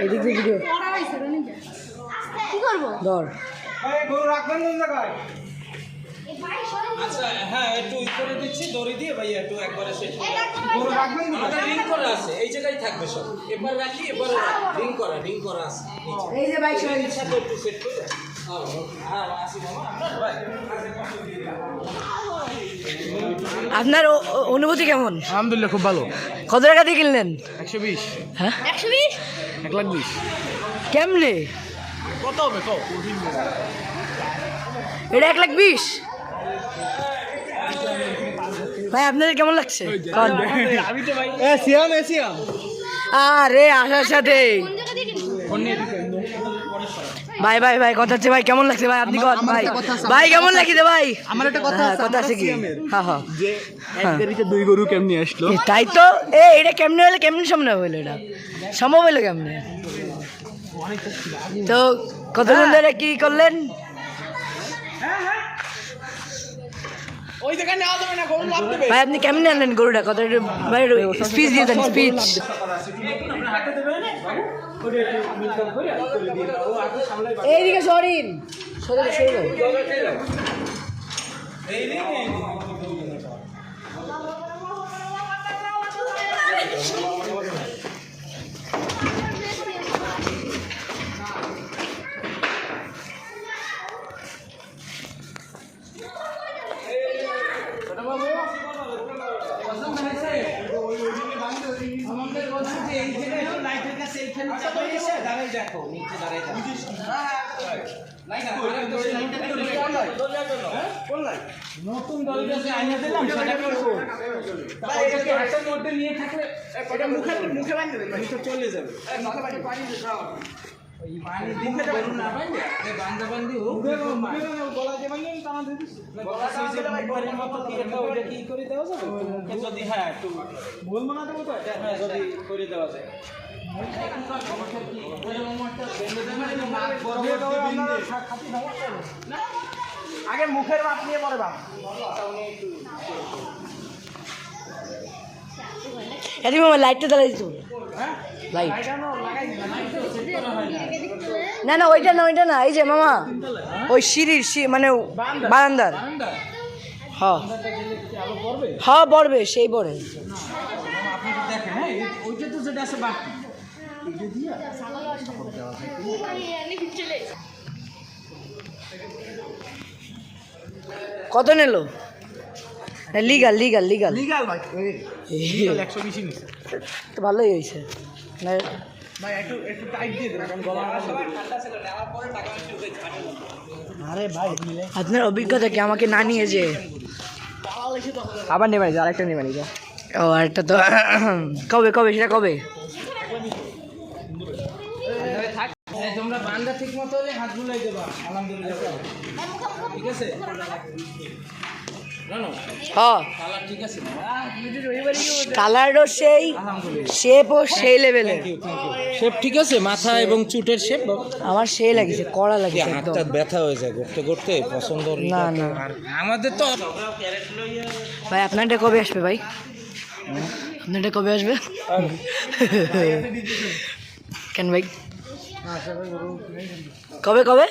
এদিক দিয়ে ভিডিও কি করবো ধর গরু রাখবেন কোন জায়গায়? আচ্ছা হ্যাঁ একটু করে দিচ্ছি দড়ি দিয়ে ভাই একটু একবারে সেট গরু রাখবেন আমাদের রিং করা আছে এই জায়গায় থাকবে সব এবার রাখি এবার রিং করা আছে এই যে বাইক সবাই সাথে একটু সেট করে হ্যাঁ আসি মামা আপনার ভাই আপনার অনুভূতি কেমন? আলহামদুলিল্লাহ খুব ভালো। কত টাকা দিয়ে কিনলেন? 120। হ্যাঁ 120 120 কেমনে কত হবে কও? এটা 120 ভাই আপনাদের কেমন লাগছে? আমি তো ভাই এসিয়াম আরে আসার সাথে কোন জায়গা দিয়ে কিনবো? ভাই ভাই ভাই কথা হচ্ছে ভাই কেমন লাগছে ভাই আপনি কন ভাই ভাই কেমন লাগছে ভাই? আমার একটা কথা আছে, কথা আছে কি? হ্যাঁ হ্যাঁ যে এক গাড়িতে দুই গরু কেমনে আসলো? তাই তো এটা কেমনে হলে কেমনে সম্ভব হলো? এটা সম্ভব হলো কেমনে? তো কতক্ষণ ধরে কি করলেন? ওই জায়গায় নেওয়া যাবে না, গরু লাভ দেবে। ভাই আপনি কেমনে আনলেন গরুটা? কত ভাই স্পিচ দিয়ে দেন স্পিচ। এইদিকে সরিন নতুন দড়ি আছে আইনা দিলাম সেটা করব এটাকে হাতের মধ্যে নিয়ে থাকলে এটা মুখে বাঁধতে দেন মুখে চলে যাবে মুখে বাঁধতে পানি দাও ওই পানি দিতে পারুন না বাঁধে এই বাঁধা বাঁধি হোক মুখে গলা দিয়ে বাঁধেন টানা দিয়ে দিস গলা দিয়ে মুখের মতো কি একটা ওটা কি করে দেওয়া যাবে মুখে যদি হ্যাঁ একটু ভুল বানাতে মতো হ্যাঁ যদি করে দেওয়া যায় আগে মুখের মাপ নিয়ে পরে বাপ এদি মামা লাইটটা জ্বালাই দিত লাইট না না ওইটা না এই যে মামা ওই সিঁড়ির মানে বারান্দার হ্যাঁ হ্যাঁ পড়বে সেই পড়ে আপনি দেখেন হ্যাঁ ওইটা তো যেটা আছে বাকি কত নিল? লিগাল ভাই 120 নিছে। তো ভালোই হয়েছে ভাই একটু টাইট দিয়ে দেন কারণ গলা আরে ভাই আপনার অভিজ্ঞতা কি আমাকে না নিয়ে যে আবার নেবেন আরেকটা নেবেন ও আরেকটা তো কবে সেটা কবে? তোমরা বান্দা ঠিক মতো হলে হাত বুলাই দেবা আলহামদুলিল্লাহ ঠিক আছে জানো হ্যাঁ কালার ঠিক আছে কালারও সেই শেপও সেই লেভেলের শেপ ঠিক আছে মাথা এবং চুটের শেপ আমার সেই লাগিছে কড়া লাগিছে একদম হাতটা ব্যথা হয়ে যায় করতে করতে পছন্দ না না আমাদের তো ভাই আপনারটা কবে আসবে ভাই? আপনারটা কবে আসবে? কেন ভাই কবে